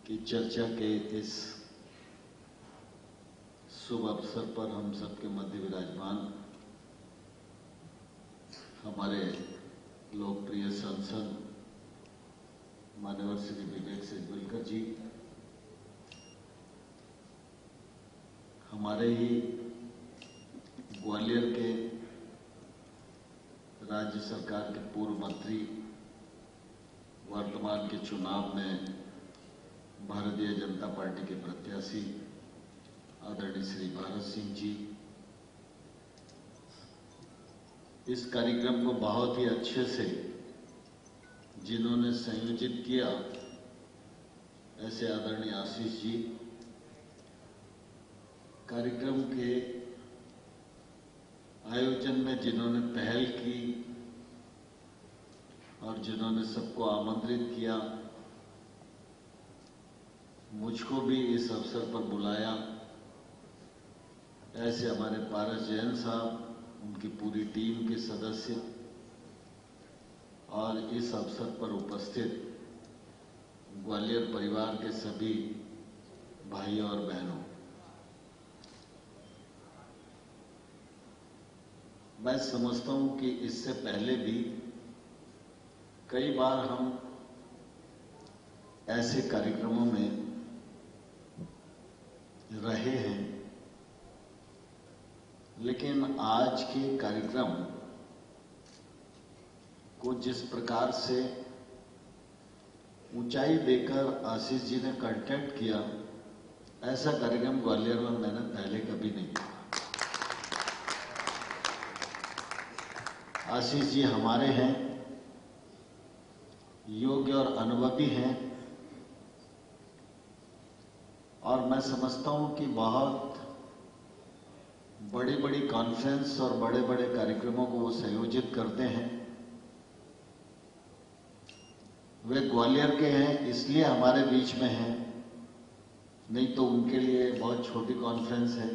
की चर्चा के इस शुभ अवसर पर हम सबके मध्य विराजमान हमारे लोकप्रिय सांसद माननीय श्री विवेक सेजवलकर जी, हमारे ही ग्वालियर के राज्य सरकार के पूर्व मंत्री, वर्तमान के चुनाव में भारतीय जनता पार्टी के प्रत्याशी आदरणीय श्री भारत सिंह जी, इस कार्यक्रम को बहुत ही अच्छे से जिन्होंने संयोजित किया, ऐसे आदरणीय आशीष जी, कार्यक्रम के आयोजन में जिन्होंने पहल की और जिन्होंने सबको आमंत्रित किया, मुझको भी इस अवसर पर बुलाया, ऐसे हमारे पारस जैन साहब, उनकी पूरी टीम के सदस्य और इस अवसर पर उपस्थित ग्वालियर परिवार के सभी भाइयों और बहनों, मैं समझता हूं कि इससे पहले भी कई बार हम ऐसे कार्यक्रमों में रहे हैं, लेकिन आज के कार्यक्रम को जिस प्रकार से ऊंचाई देकर आशीष जी ने कंटेक्ट किया, ऐसा कार्यक्रम ग्वालियर में मैंने पहले कभी नहीं किया। आशीष जी हमारे हैं, योग्य और अनुभवी हैं, और मैं समझता हूं कि बहुत बड़ी बड़ी कॉन्फ्रेंस और बड़े बड़े कार्यक्रमों को वो संयोजित करते हैं। वे ग्वालियर के हैं इसलिए हमारे बीच में हैं, नहीं तो उनके लिए बहुत छोटी कॉन्फ्रेंस है।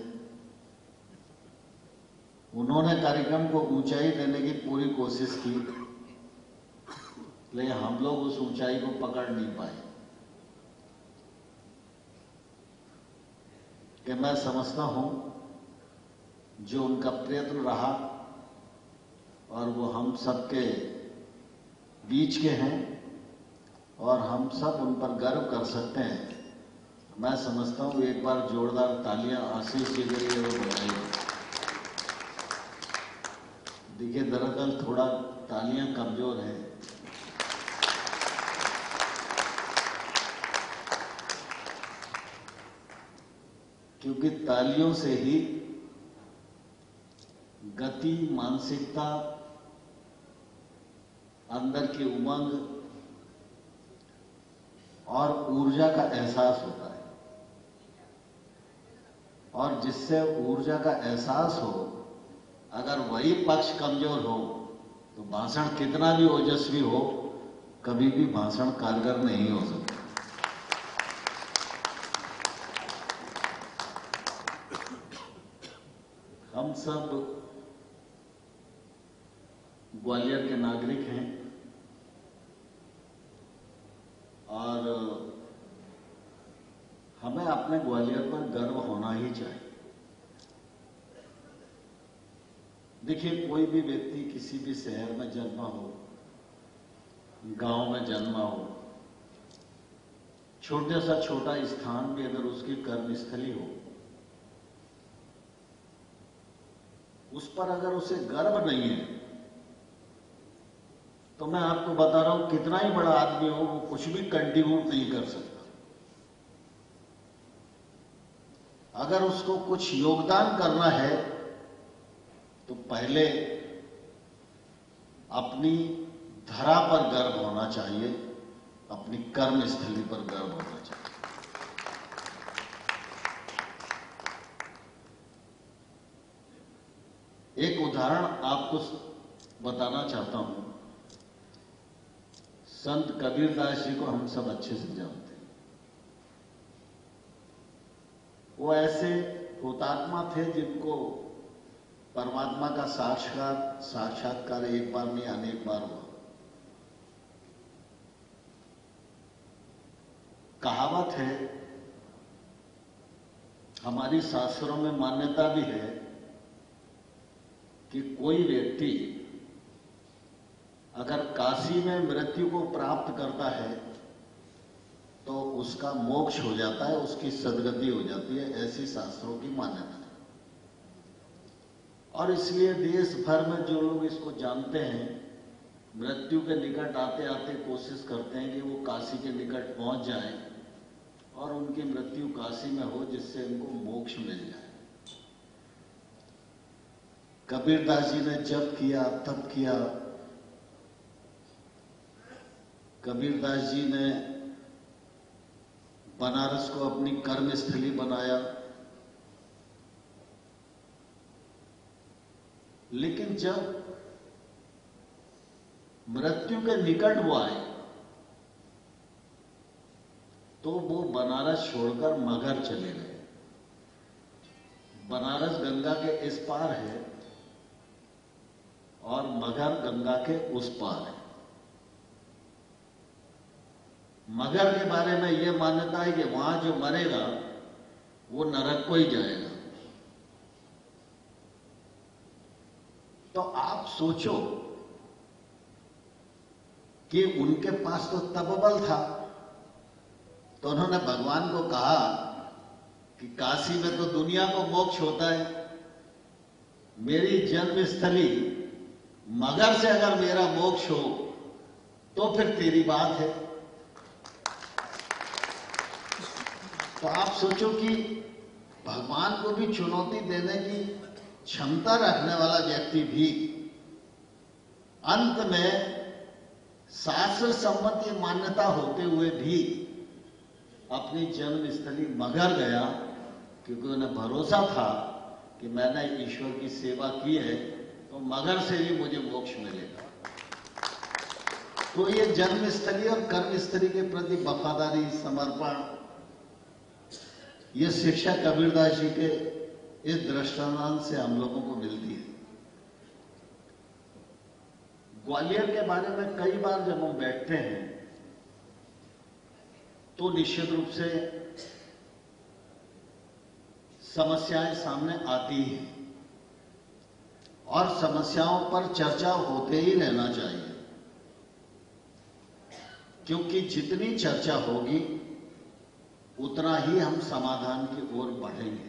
उन्होंने कार्यक्रम को ऊंचाई देने की पूरी कोशिश की, लेकिन हम लोग उस ऊंचाई को पकड़ नहीं पाए। कि मैं समझता हूं जो उनका प्रयत्न रहा और वो हम सबके बीच के हैं और हम सब उन पर गर्व कर सकते हैं। मैं समझता हूं एक बार जोरदार तालियां आशीष जी के लिए वो बजाइए। देखिए, दरअसल थोड़ा तालियां कमजोर है, क्योंकि तालियों से ही गति, मानसिकता, अंदर की उमंग और ऊर्जा का एहसास होता है, और जिससे ऊर्जा का एहसास हो, अगर वही पक्ष कमजोर हो तो भाषण कितना भी ओजस्वी हो, कभी भी भाषण कारगर नहीं हो सकता। हम सब ग्वालियर के नागरिक हैं और हमें अपने ग्वालियर पर गर्व होना ही चाहिए। देखिए, कोई भी व्यक्ति किसी भी शहर में जन्मा हो, गांव में जन्मा हो, छोटे सा छोटा स्थान भी अगर उसकी कर्मस्थली हो, उस पर अगर उसे गर्व नहीं है, तो मैं आपको बता रहा हूं, कितना ही बड़ा आदमी हो, वो कुछ भी कंट्रीब्यूट नहीं कर सकता। अगर उसको कुछ योगदान करना है तो पहले अपनी धरा पर गर्व होना चाहिए, अपनी कर्मस्थली पर गर्व होना चाहिए। एक उदाहरण आपको बताना चाहता हूं। संत कबीरदास जी को हम सब अच्छे से जानते हैं। वो ऐसे हुतात्मा थे जिनको परमात्मा का साक्षात्कार एक बार नहीं अनेक बार हुआ। कहावत है, हमारी शास्त्रों में मान्यता भी है कि कोई व्यक्ति अगर काशी में मृत्यु को प्राप्त करता है तो उसका मोक्ष हो जाता है, उसकी सद्गति हो जाती है, ऐसी शास्त्रों की मान्यता है। और इसलिए देश भर में जो लोग इसको जानते हैं, मृत्यु के निकट आते आते कोशिश करते हैं कि वो काशी के निकट पहुंच जाएं और उनकी मृत्यु काशी में हो, जिससे उनको मोक्ष मिल जाए। कबीरदास जी ने जप किया, तप किया। कबीरदास जी ने बनारस को अपनी कर्म स्थली बनाया, लेकिन जब मृत्यु के निकट वो आए तो वो बनारस छोड़कर मगहर चले गए। बनारस गंगा के इस पार है और मगहर गंगा के उस पार है। मगहर के बारे में यह मान्यता है कि वहां जो मरेगा वो नरक को ही जाएगा। तो आप सोचो कि उनके पास तो तपबल था, तो उन्होंने भगवान को कहा कि काशी में तो दुनिया को मोक्ष होता है, मेरी जन्मस्थली मगहर से अगर मेरा मोक्ष हो तो फिर तेरी बात है। तो आप सोचो कि भगवान को भी चुनौती देने की क्षमता रखने वाला व्यक्ति भी अंत में शास्त्र सम्मत ये मान्यता होते हुए भी अपनी जन्मस्थली मगहर गया, क्योंकि उन्हें भरोसा था कि मैंने ईश्वर की सेवा की है तो मगहर से भी मुझे मोक्ष मिलेगा। तो ये जन्मस्थली और कर्मस्थली के प्रति वफादारी, समर्पण, ये शिक्षा कबीरदास जी के इस दृष्टांत से हम लोगों को मिलती है। ग्वालियर के बारे में कई बार जब हम बैठते हैं तो निश्चित रूप से समस्याएं सामने आती हैं और समस्याओं पर चर्चा होते ही रहना चाहिए, क्योंकि जितनी चर्चा होगी उतना ही हम समाधान की ओर बढ़ेंगे।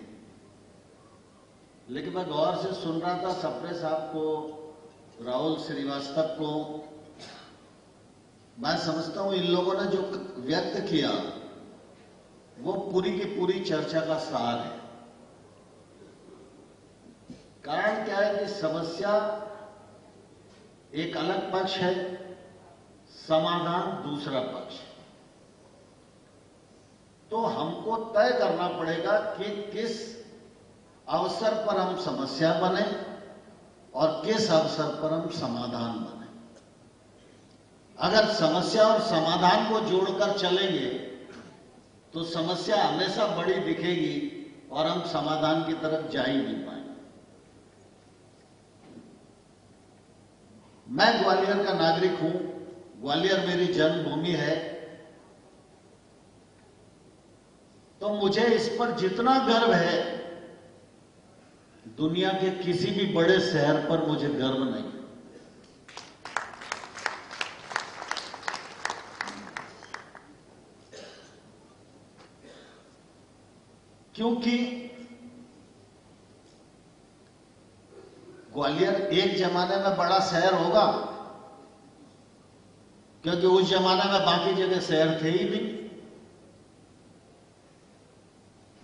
लेकिन मैं गौर से सुन रहा था सप्रे साहब को, राहुल श्रीवास्तव को। मैं समझता हूं इन लोगों ने जो व्यक्त किया वो पूरी की पूरी चर्चा का सार है। कारण क्या है कि समस्या एक अलग पक्ष है, समाधान दूसरा पक्ष है। तो हमको तय करना पड़ेगा कि किस अवसर पर हम समस्या बने और किस अवसर पर हम समाधान बने। अगर समस्या और समाधान को जोड़कर चलेंगे तो समस्या हमेशा बड़ी दिखेगी और हम समाधान की तरफ जा ही नहीं पाएंगे। मैं ग्वालियर का नागरिक हूं, ग्वालियर मेरी जन्मभूमि है, तो मुझे इस पर जितना गर्व है दुनिया के किसी भी बड़े शहर पर मुझे गर्व नहीं। क्योंकि ग्वालियर एक जमाने में बड़ा शहर होगा, क्योंकि उस जमाने में बाकी जगह शहर थे ही नहीं।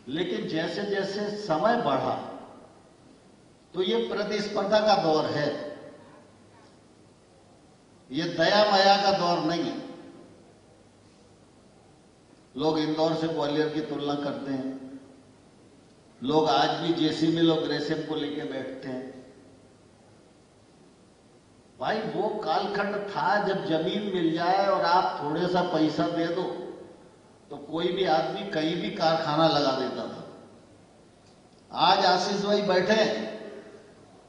लेकिन जैसे जैसे समय बढ़ा तो ये प्रतिस्पर्धा का दौर है, ये दया माया का दौर नहीं है। लोग इंदौर से ग्वालियर की तुलना करते हैं, लोग आज भी जेसी मिल और ग्रेसिम को लेके बैठते हैं। भाई वो कालखंड था जब जमीन मिल जाए और आप थोड़े सा पैसा दे दो तो कोई भी आदमी कहीं भी कारखाना लगा देता था। आज आशीष भाई बैठे,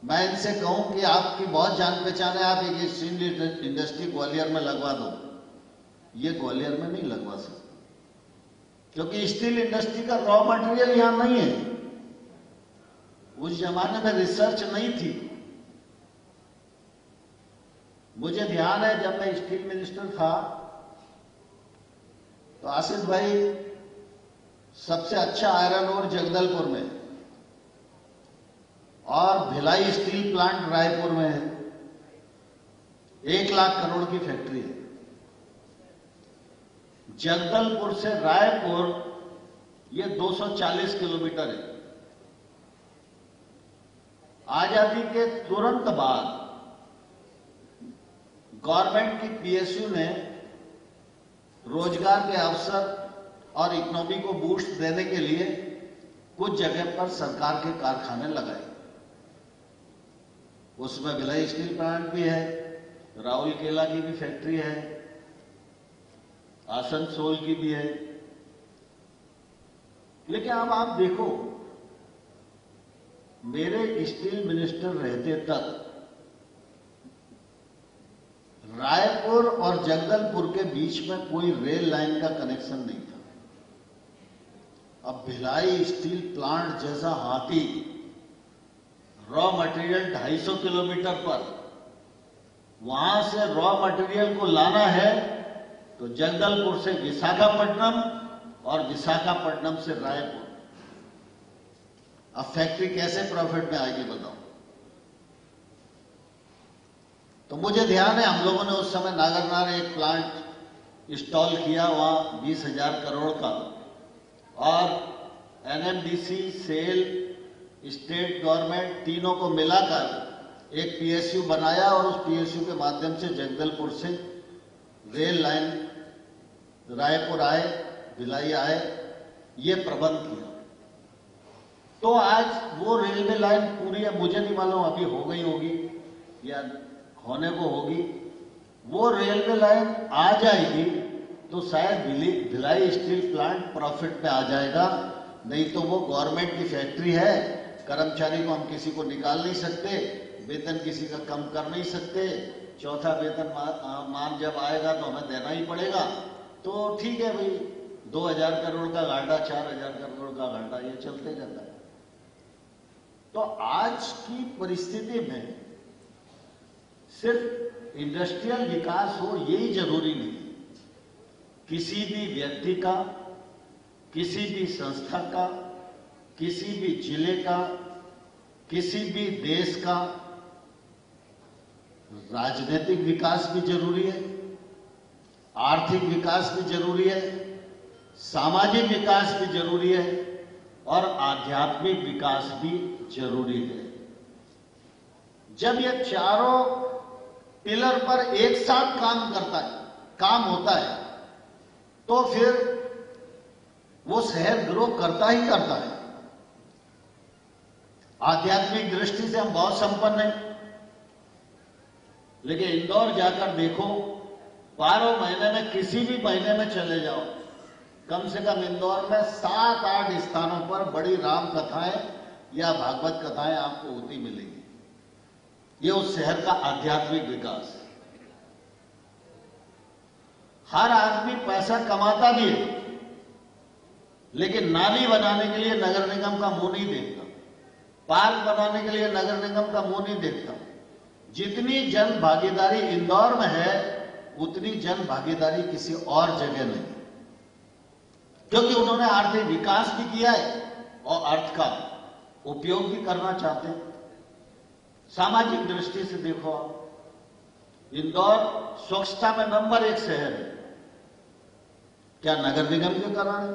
मैं इनसे कहूं कि आपकी बहुत जान पहचान है, आप एक स्टील इंडस्ट्री ग्वालियर में लगवा दो, ये ग्वालियर में नहीं लगवा सकते। क्योंकि स्टील इंडस्ट्री का रॉ मटेरियल यहां नहीं है। उस जमाने में रिसर्च नहीं थी। मुझे ध्यान है जब मैं स्टील मिनिस्टर था तो आसिफ भाई सबसे अच्छा आयरन ओर जगदलपुर में और भिलाई स्टील प्लांट रायपुर में है। 1 लाख करोड़ की फैक्ट्री है। जगदलपुर से रायपुर ये 240 किलोमीटर है। आजादी के तुरंत बाद गवर्नमेंट की पीएसयू ने रोजगार के अवसर और इकोनॉमी को बूस्ट देने के लिए कुछ जगह पर सरकार के कारखाने लगाए। उसमें भिलाई स्टील प्लांट भी है, राउरकेला की भी फैक्ट्री है, आसनसोल की भी है। लेकिन अब आप देखो, मेरे स्टील मिनिस्टर रहते तक रायपुर और जगदलपुर के बीच में कोई रेल लाइन का कनेक्शन नहीं था। अब भिलाई स्टील प्लांट जैसा हाथी रॉ मटेरियल 250 किलोमीटर पर, वहां से रॉ मटेरियल को लाना है तो जगदलपुर से विशाखापट्टनम और विशाखापट्टनम से रायपुर। अब फैक्ट्री कैसे प्रॉफिट में आएगी बताओ। तो मुझे ध्यान है हम लोगों ने उस समय नागरनार एक प्लांट इंस्टॉल किया, वहां 20,000 करोड़ का, और एनएमडीसी, सेल, स्टेट गवर्नमेंट तीनों को मिलाकर एक पीएसयू बनाया और उस पीएसयू के माध्यम से जगदलपुर से रेल लाइन रायपुर आए, भिलाई आए, ये प्रबंध किया। तो आज वो रेलवे लाइन पूरी है, मुझे नहीं मालूम अभी हो गई होगी या होने को होगी। वो रेलवे लाइन आ जाएगी तो शायद भिलाई स्टील प्लांट प्रॉफिट में आ जाएगा। नहीं तो वो गवर्नमेंट की फैक्ट्री है, कर्मचारी को हम किसी को निकाल नहीं सकते, वेतन किसी का कम कर नहीं सकते, चौथा वेतन मान जब आएगा तो हमें देना ही पड़ेगा। तो ठीक है भाई, 2,000 करोड़ का घाटा, 4,000 करोड़ का घाटा, ये चलते रहता है। तो आज की परिस्थिति में सिर्फ इंडस्ट्रियल विकास हो यही जरूरी नहीं। किसी भी व्यक्ति का, किसी भी संस्था का, किसी भी जिले का, किसी भी देश का राजनीतिक विकास भी जरूरी है, आर्थिक विकास भी जरूरी है, सामाजिक विकास भी जरूरी है और आध्यात्मिक विकास भी जरूरी है। जब ये चारों पिलर पर एक साथ काम होता है तो फिर वो शहर ग्रो करता ही करता है। आध्यात्मिक दृष्टि से हम बहुत संपन्न हैं, लेकिन इंदौर जाकर देखो, 12 महीने में किसी भी महीने में चले जाओ, कम से कम इंदौर में 7-8 स्थानों पर बड़ी राम कथाएं या भागवत कथाएं आपको होती मिलेंगी। ये उस शहर का आध्यात्मिक विकास है। हर आदमी पैसा कमाता भी है, लेकिन नाली बनाने के लिए नगर निगम का मुंह नहीं देखता, पार्क बनाने के लिए नगर निगम का मुंह नहीं देखता। जितनी जन भागीदारी इंदौर में है उतनी जन भागीदारी किसी और जगह नहीं, क्योंकि उन्होंने आर्थिक विकास भी किया है और अर्थ का उपयोग भी करना चाहते हैं। सामाजिक दृष्टि से देखो, इंदौर स्वच्छता में नंबर 1 शहर है। क्या नगर निगम के कारण है?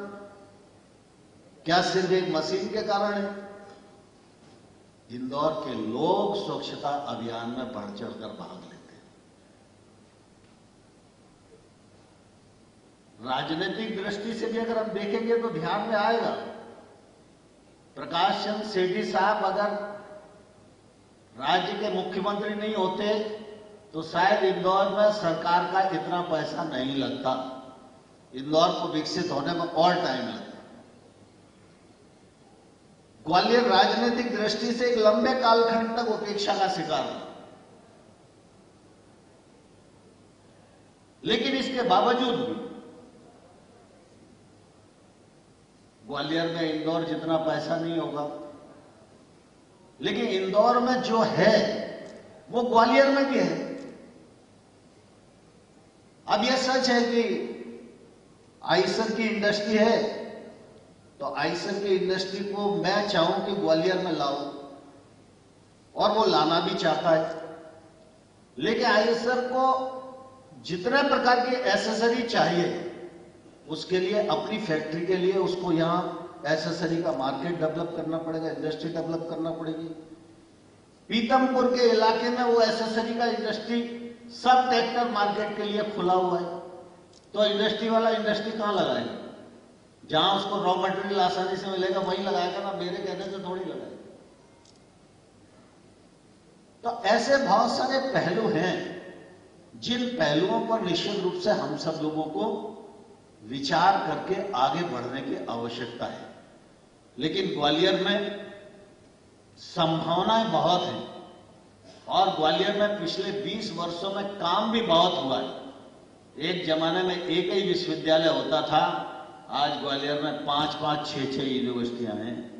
क्या सिर्फ एक मशीन के कारण है? इंदौर के लोग स्वच्छता अभियान में बढ़ चढ़कर भाग लेते हैं। राजनीतिक दृष्टि से भी अगर हम देखेंगे तो ध्यान में आएगा, प्रकाश चंद्र सेठी साहब अगर राज्य के मुख्यमंत्री नहीं होते तो शायद इंदौर में सरकार का इतना पैसा नहीं लगता, इंदौर को विकसित होने में और टाइम लगता। ग्वालियर राजनीतिक दृष्टि से एक लंबे कालखंड तक उपेक्षा का शिकार था, लेकिन इसके बावजूद भी ग्वालियर में इंदौर जितना पैसा नहीं होगा, लेकिन इंदौर में जो है वो ग्वालियर में भी है। अब यह सच है कि आइसर की इंडस्ट्री है, तो आइसर की इंडस्ट्री को मैं चाहूं कि ग्वालियर में लाओ, और वो लाना भी चाहता है, लेकिन आइसर को जितने प्रकार की एसेसरी चाहिए उसके लिए, अपनी फैक्ट्री के लिए उसको यहां एसेसरी का मार्केट डेवलप करना पड़ेगा, इंडस्ट्री डेवलप करना पड़ेगी। पीतमपुर के इलाके में वो एसेसरी का इंडस्ट्री सब ट्रैक्टर मार्केट के लिए खुला हुआ है, तो इंडस्ट्री वाला इंडस्ट्री कहां लगाएगा? जहां उसको रॉ मटेरियल आसानी से मिलेगा वहीं लगाएगा ना, मेरे कहने से थोड़ी लगाएगा। तो ऐसे बहुत सारे पहलू हैं जिन पहलुओं पर निश्चित रूप से हम सब लोगों को विचार करके आगे बढ़ने की आवश्यकता है। लेकिन ग्वालियर में संभावनाएं बहुत हैं, और ग्वालियर में पिछले 20 वर्षों में काम भी बहुत हुआ है। एक जमाने में एक ही विश्वविद्यालय होता था, आज ग्वालियर में 5-5, 6-6 यूनिवर्सिटियां हैं।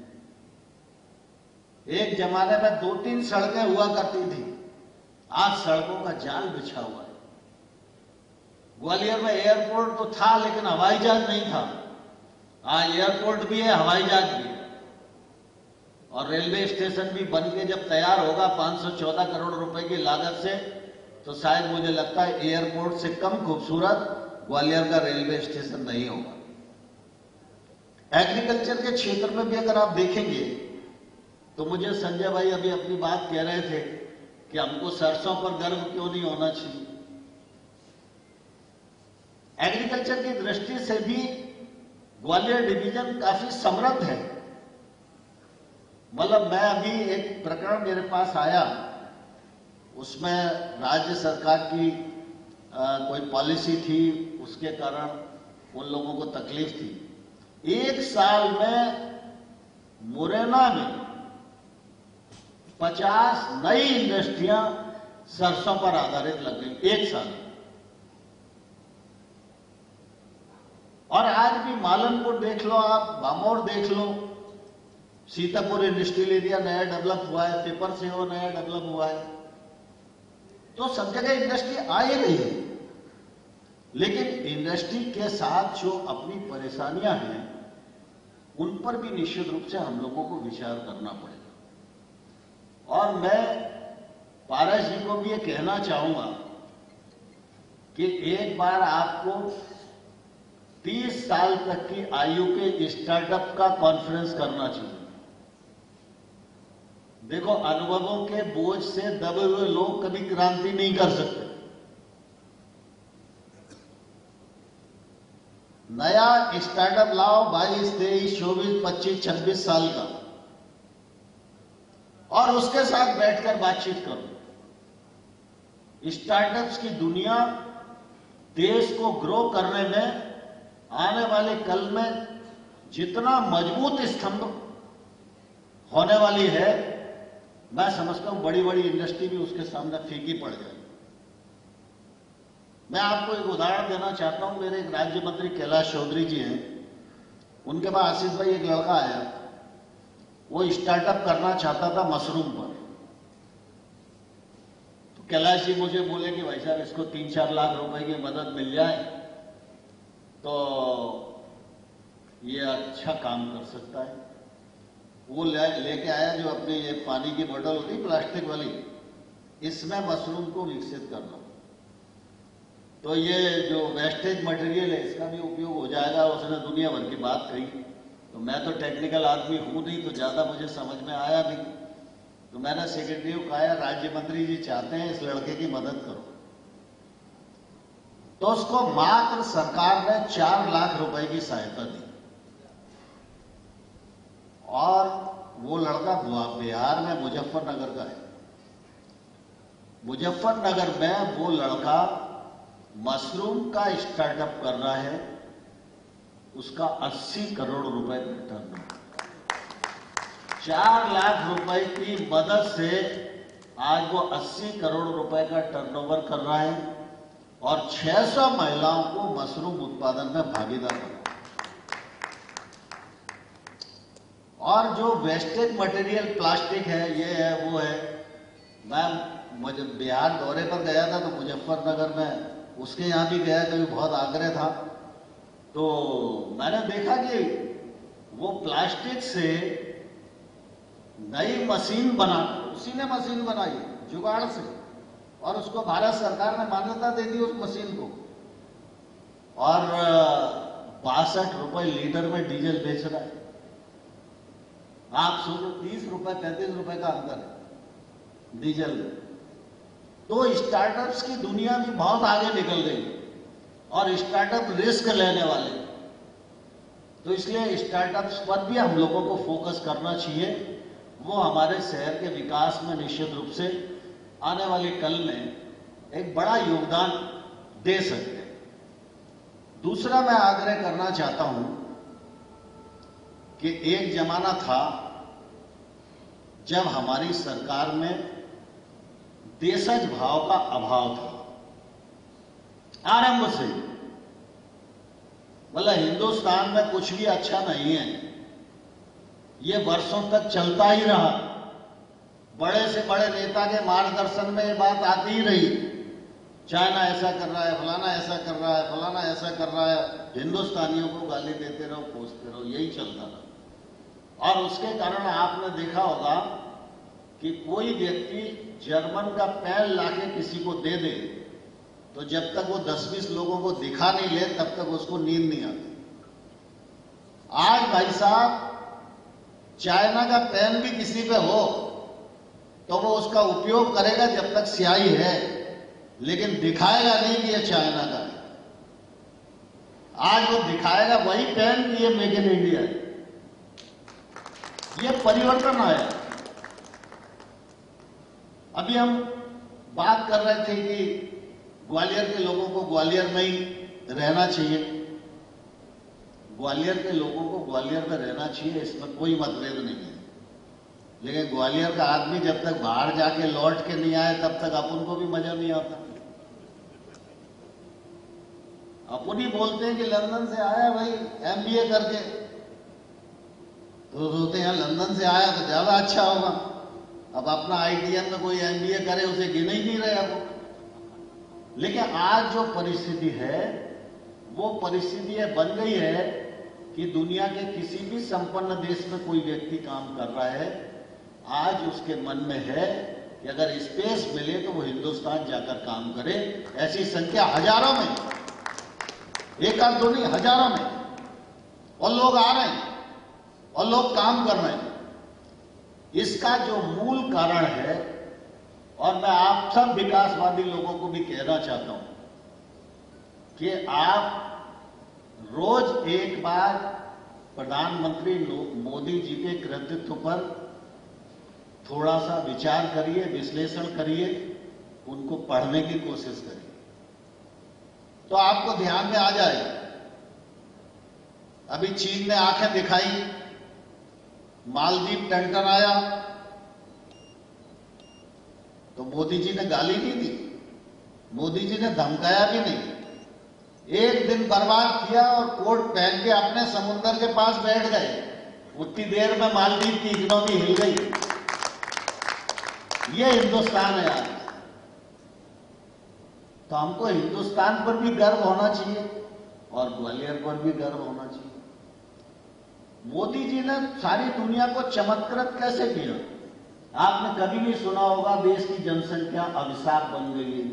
एक जमाने में 2-3 सड़कें हुआ करती थी, आज सड़कों का जाल बिछा हुआ है। ग्वालियर में एयरपोर्ट तो था लेकिन हवाई जहाज नहीं था, आज एयरपोर्ट भी है, हवाई जहाज भी है, और रेलवे स्टेशन भी बन के जब तैयार होगा 514 करोड़ रुपए की लागत से, तो शायद मुझे लगता है एयरपोर्ट से कम खूबसूरत ग्वालियर का रेलवे स्टेशन नहीं होगा। एग्रीकल्चर के क्षेत्र में भी अगर आप देखेंगे तो मुझे संजय भाई अभी अपनी बात कह रहे थे कि हमको सरसों पर गर्व क्यों नहीं होना चाहिए। एग्रीकल्चर की दृष्टि से भी ग्वालियर डिवीजन काफी समृद्ध है। मतलब मैं अभी एक प्रकरण मेरे पास आया, उसमें राज्य सरकार की कोई पॉलिसी थी, उसके कारण उन लोगों को तकलीफ थी। एक साल में मुरैना में 50 नई इंडस्ट्रियां सरसों पर आधारित लग गई एक साल। और आज भी मालनपुर देख लो आप, बामोर देख लो, सीतापुर इंडस्ट्रियल एरिया नया डेवलप हुआ है, पेपर से वो नया डेवलप हुआ है, तो सब जगह इंडस्ट्री आ ही रही है। लेकिन इंडस्ट्री के साथ जो अपनी परेशानियां हैं उन पर भी निश्चित रूप से हम लोगों को विचार करना पड़ेगा। और मैं पारस जी को भी ये कहना चाहूंगा कि एक बार आपको 30 साल तक की आयु के स्टार्टअप का कॉन्फ्रेंस करना चाहिए। देखो, अनुभवों के बोझ से दबे हुए लोग कभी क्रांति नहीं कर सकते। नया स्टार्टअप लाओ, 22, 23, 24, 25, 26 साल का, और उसके साथ बैठकर बातचीत करो। स्टार्टअप्स की दुनिया देश को ग्रो करने में आने वाले कल में जितना मजबूत स्तंभ होने वाली है, मैं समझता हूं बड़ी बड़ी इंडस्ट्री भी उसके सामने फीकी पड़ जाएगी। मैं आपको एक उदाहरण देना चाहता हूं। मेरे एक राज्य मंत्री कैलाश चौधरी जी हैं, उनके पास आशीष भाई एक लड़का आया, वो स्टार्टअप करना चाहता था मशरूम पर। तो कैलाश जी मुझे बोले कि भाई साहब इसको 3-4 लाख रुपए की मदद मिल जाए तो ये अच्छा काम कर सकता है। वो लेके आया जो अपनी ये पानी की बोतल होती प्लास्टिक वाली, इसमें मशरूम को विकसित करना, तो ये जो वेस्टेज मटेरियल है इसका भी उपयोग हो जाएगा। उसने दुनिया भर की बात कही। तो मैं तो टेक्निकल आदमी हूं नहीं, तो ज्यादा मुझे समझ में आया नहीं। तो मैंने सेक्रेटरी को कहा, राज्य मंत्री जी चाहते हैं इस लड़के की मदद करो। तो उसको मात्र सरकार ने 4 लाख रुपए की सहायता दी, और वो लड़का बिहार में मुजफ्फरनगर का है। मुजफ्फरनगर में वो लड़का मशरूम का स्टार्टअप कर रहा है, उसका 80 करोड़ रुपए का टर्नओवर। 4 लाख रुपए की मदद से आज वो 80 करोड़ रुपए का टर्नओवर कर रहा है, और 600 महिलाओं को मशरूम उत्पादन में भागीदार कर रहा है। और जो वेस्टेज मटेरियल प्लास्टिक है, ये है वो है। मैं बिहार दौरे पर गया था तो मुजफ्फरनगर में उसके यहाँ भी गया, कभी बहुत आग्रह था, तो मैंने देखा कि वो प्लास्टिक से नई मशीन बना, उसी ने मशीन बनाई जुगाड़ से, और उसको भारत सरकार ने मान्यता दे दी उस मशीन को, और 62 रुपए लीटर में डीजल बेच रहा है। आप सोचो, 30 रुपए 35 रुपए का अंतर है डीजल में। तो स्टार्टअप्स की दुनिया भी बहुत आगे निकल गई और स्टार्टअप रिस्क लेने वाले, तो इसलिए स्टार्टअप्स पर भी हम लोगों को फोकस करना चाहिए। वो हमारे शहर के विकास में निश्चित रूप से आने वाले कल में एक बड़ा योगदान दे सकते हैं। दूसरा मैं आग्रह करना चाहता हूं कि एक जमाना था जब हमारी सरकार में देशज भाव का अभाव था, आरंभ से। मतलब हिंदुस्तान में कुछ भी अच्छा नहीं है, ये वर्षों तक चलता ही रहा। बड़े से बड़े नेता के मार्गदर्शन में ये बात आती ही रही, चाइना ऐसा कर रहा है, फलाना ऐसा कर रहा है, फलाना ऐसा कर रहा है, हिंदुस्तानियों को गाली देते रहो, कोसते रहो, यही चलता रहा। और उसके कारण आपने देखा होगा कि कोई व्यक्ति जर्मन का पेन लाके किसी को दे दे, तो जब तक वो 10-20 लोगों को दिखा नहीं ले तब तक उसको नींद नहीं आती। आज भाई साहब, चाइना का पेन भी किसी पे हो तो वो उसका उपयोग करेगा जब तक स्याही है, लेकिन दिखाएगा नहीं कि ये चाइना का है। आज वो दिखाएगा वही पेन कि ये मेक इन इंडिया है। ये परिवर्तन आया। अभी हम बात कर रहे थे कि ग्वालियर के लोगों को ग्वालियर में ही रहना चाहिए। ग्वालियर के लोगों को ग्वालियर में रहना चाहिए, इसमें कोई मतभेद नहीं है, लेकिन ग्वालियर का आदमी जब तक बाहर जाके लौट के नहीं आए तब तक अपन को भी मजा नहीं आता। अपन ही बोलते हैं कि लंदन से आया भाई MBA करके, तो सोचते हैं लंदन से आया तो ज्यादा अच्छा होगा। अब अपना ITM में कोई MBA करे उसे गिन ही नहीं रहे अब। लेकिन आज जो परिस्थिति है वो परिस्थिति ये बन गई है कि दुनिया के किसी भी संपन्न देश में कोई व्यक्ति काम कर रहा है, आज उसके मन में है कि अगर स्पेस मिले तो वो हिंदुस्तान जाकर काम करे। ऐसी संख्या हजारों में, एक आध दो नहीं, हजारों में, और लोग आ रहे हैं और लोग काम कर रहे हैं। इसका जो मूल कारण है, और मैं आप सब विकासवादी लोगों को भी कहना चाहता हूं कि आप रोज एक बार प्रधानमंत्री मोदी जी के कृतित्व पर थोड़ा सा विचार करिए, विश्लेषण करिए, उनको पढ़ने की कोशिश करिए, तो आपको ध्यान में आ जाएगा। अभी चीन ने आंखें दिखाई, मालदीव टंटन आया, तो मोदी जी ने गाली नहीं दी, मोदी जी ने धमकाया भी नहीं, एक दिन बर्बाद किया और कोट पहन के अपने समुद्र के पास बैठ गए। उतनी देर में मालदीव की इकोनॉमी हिल गई। ये हिंदुस्तान है आज। तो हमको हिंदुस्तान पर भी गर्व होना चाहिए और ग्वालियर पर भी गर्व होना चाहिए। मोदी जी ने सारी दुनिया को चमत्कृत कैसे किया? आपने कभी नहीं सुना होगा देश की जनसंख्या अभिशाप बन गई है,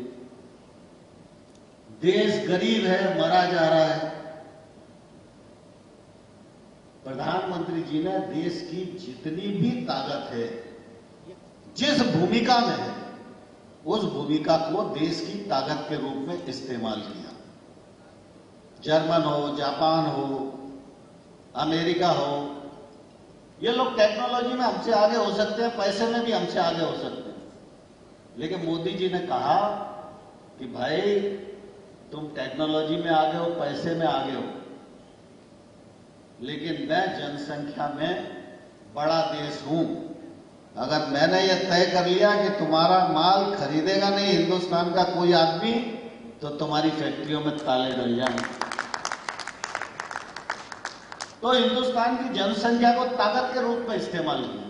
देश गरीब है, मरा जा रहा है। प्रधानमंत्री जी ने देश की जितनी भी ताकत है, जिस भूमिका में है, उस भूमिका को देश की ताकत के रूप में इस्तेमाल किया। जर्मन हो, जापान हो, अमेरिका हो, ये लोग टेक्नोलॉजी में हमसे आगे हो सकते हैं, पैसे में भी हमसे आगे हो सकते हैं, लेकिन मोदी जी ने कहा कि भाई तुम टेक्नोलॉजी में आगे हो, पैसे में आगे हो, लेकिन मैं जनसंख्या में बड़ा देश हूं। अगर मैंने ये तय कर लिया कि तुम्हारा माल खरीदेगा नहीं हिंदुस्तान का कोई आदमी, तो तुम्हारी फैक्ट्रियों में ताले डल जाएंगे। तो हिंदुस्तान की जनसंख्या को ताकत के रूप में इस्तेमाल किया।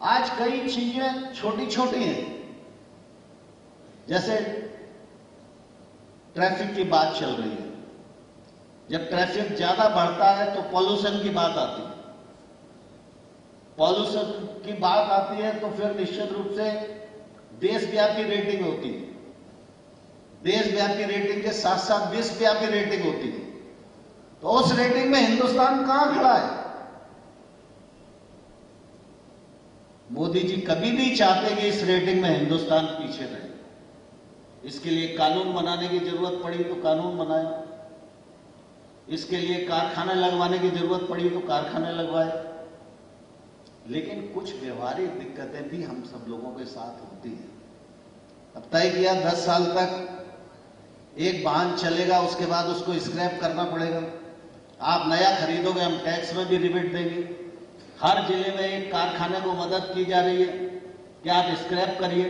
आज कई चीजें छोटी छोटी हैं, जैसे ट्रैफिक की बात चल रही है। जब ट्रैफिक ज्यादा बढ़ता है तो पॉल्यूशन की बात आती है। पॉल्यूशन की बात आती है तो फिर निश्चित रूप से देशव्यापी रेटिंग होती है। देशव्यापी रेटिंग के साथ साथ विश्वव्यापी रेटिंग होती है। तो उस रेटिंग में हिंदुस्तान कहां खड़ा है? मोदी जी कभी नहीं चाहते कि इस रेटिंग में हिंदुस्तान पीछे रहे। इसके लिए कानून बनाने की जरूरत पड़ी तो कानून बनाए, इसके लिए कारखाने लगवाने की जरूरत पड़ी तो कारखाने लगवाए। लेकिन कुछ व्यवहारिक दिक्कतें भी हम सब लोगों के साथ होती हैं। अब तय किया 10 साल तक एक वाहन चलेगा, उसके बाद उसको स्क्रैप करना पड़ेगा। आप नया खरीदोगे, हम टैक्स में भी रिबेट देंगे। हर जिले में एक कारखाने को मदद की जा रही है कि आप स्क्रैप करिए।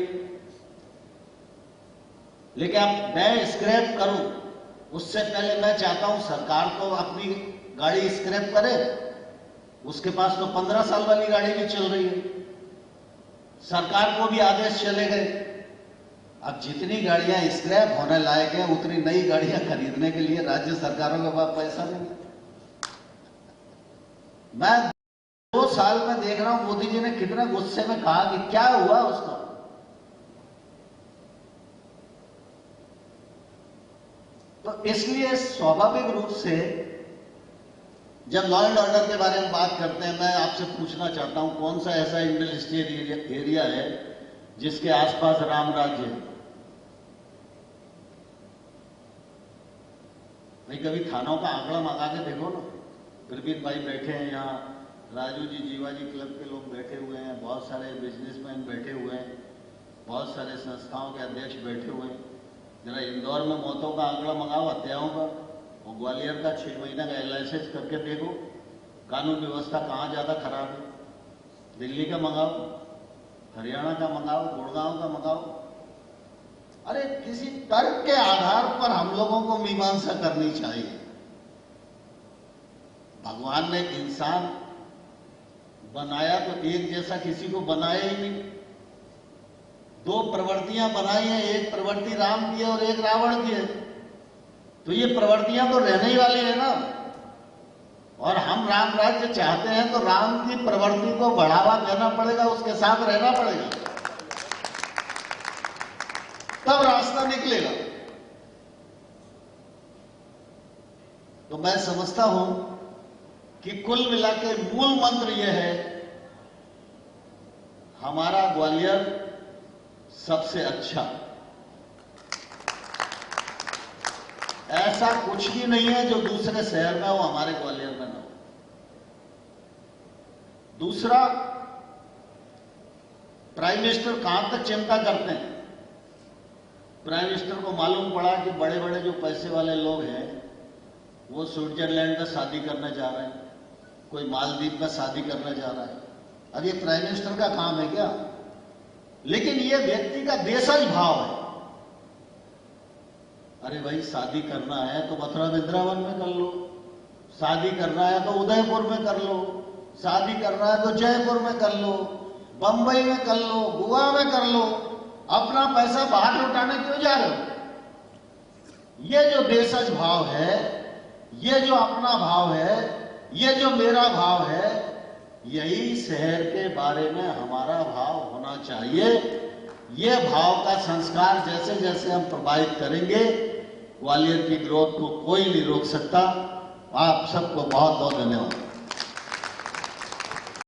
लेकिन आप मैं स्क्रैप करूं उससे पहले मैं चाहता हूं सरकार तो अपनी गाड़ी स्क्रैप करे। उसके पास तो 15 साल वाली गाड़ी भी चल रही है। सरकार को भी आदेश चले गए, अब जितनी गाड़ियां स्क्रैप होने लायक है उतनी नई गाड़ियां खरीदने के लिए राज्य सरकारों के पास पैसा नहीं है। मैं 2 साल में देख रहा हूं मोदी जी ने कितना गुस्से में कहा कि क्या हुआ उसका। तो इसलिए स्वाभाविक रूप से जब लॉ एंड ऑर्डर के बारे में बात करते हैं, मैं आपसे पूछना चाहता हूं कौन सा ऐसा इंडस्ट्रियल एरिया है जिसके आसपास राम राज्य है? भाई कभी थानों का आंकड़ा मंगा के देखो ना। प्रवीण भाई बैठे हैं यहाँ, राजू जी जीवाजी क्लब के लोग बैठे हुए हैं, बहुत सारे बिजनेसमैन बैठे हुए हैं, बहुत सारे संस्थाओं के अध्यक्ष बैठे हुए हैं। जरा इंदौर में मौतों का आंकड़ा मंगाओ, हत्याओं का, और ग्वालियर का 6 महीने का एनालिसिस करके देखो कानून व्यवस्था कहाँ ज्यादा खराब है। दिल्ली का मंगाओ, हरियाणा का मंगाओ, गुड़गांव का मंगाओ। अरे किसी तर्क के आधार पर हम लोगों को मीमांसा करनी चाहिए। भगवान ने इंसान बनाया तो एक जैसा किसी को बनाया ही नहीं। 2 प्रवृत्तियां बनाई हैं, एक प्रवृत्ति राम की है और एक रावण की है। तो ये प्रवृत्तियां तो रहने ही वाली है ना। और हम राम राज्य चाहते हैं तो राम की प्रवृत्ति को बढ़ावा देना पड़ेगा, उसके साथ रहना पड़ेगा, तब रास्ता निकलेगा। तो मैं समझता हूं कि कुल मिला के मूल मंत्र यह है, हमारा ग्वालियर सबसे अच्छा। ऐसा कुछ भी नहीं है जो दूसरे शहर में हो हमारे ग्वालियर में ना हो। दूसरा, प्राइम मिनिस्टर कहां तक चिंता करते हैं? प्राइम मिनिस्टर को मालूम पड़ा कि बड़े बड़े जो पैसे वाले लोग हैं वो स्विट्जरलैंड में शादी करने जा रहे हैं, कोई मालदीव में शादी करने जा रहा है। अब ये प्राइम मिनिस्टर का काम है क्या? लेकिन ये व्यक्ति का देशज भाव है। अरे भाई शादी करना है तो मथुरा वृंदावन में कर लो, शादी करना है तो उदयपुर में कर लो, शादी करना है तो जयपुर में कर लो, बंबई में कर लो, गोवा में कर लो। अपना पैसा बाहर लुटाने क्यों जा रहे हो? ये जो देशज भाव है, ये जो अपना भाव है, ये जो मेरा भाव है, यही शहर के बारे में हमारा भाव होना चाहिए। ये भाव का संस्कार जैसे जैसे हम प्रवाहित करेंगे, ग्वालियर की ग्रोथ को कोई नहीं रोक सकता। आप सबको बहुत बहुत धन्यवाद।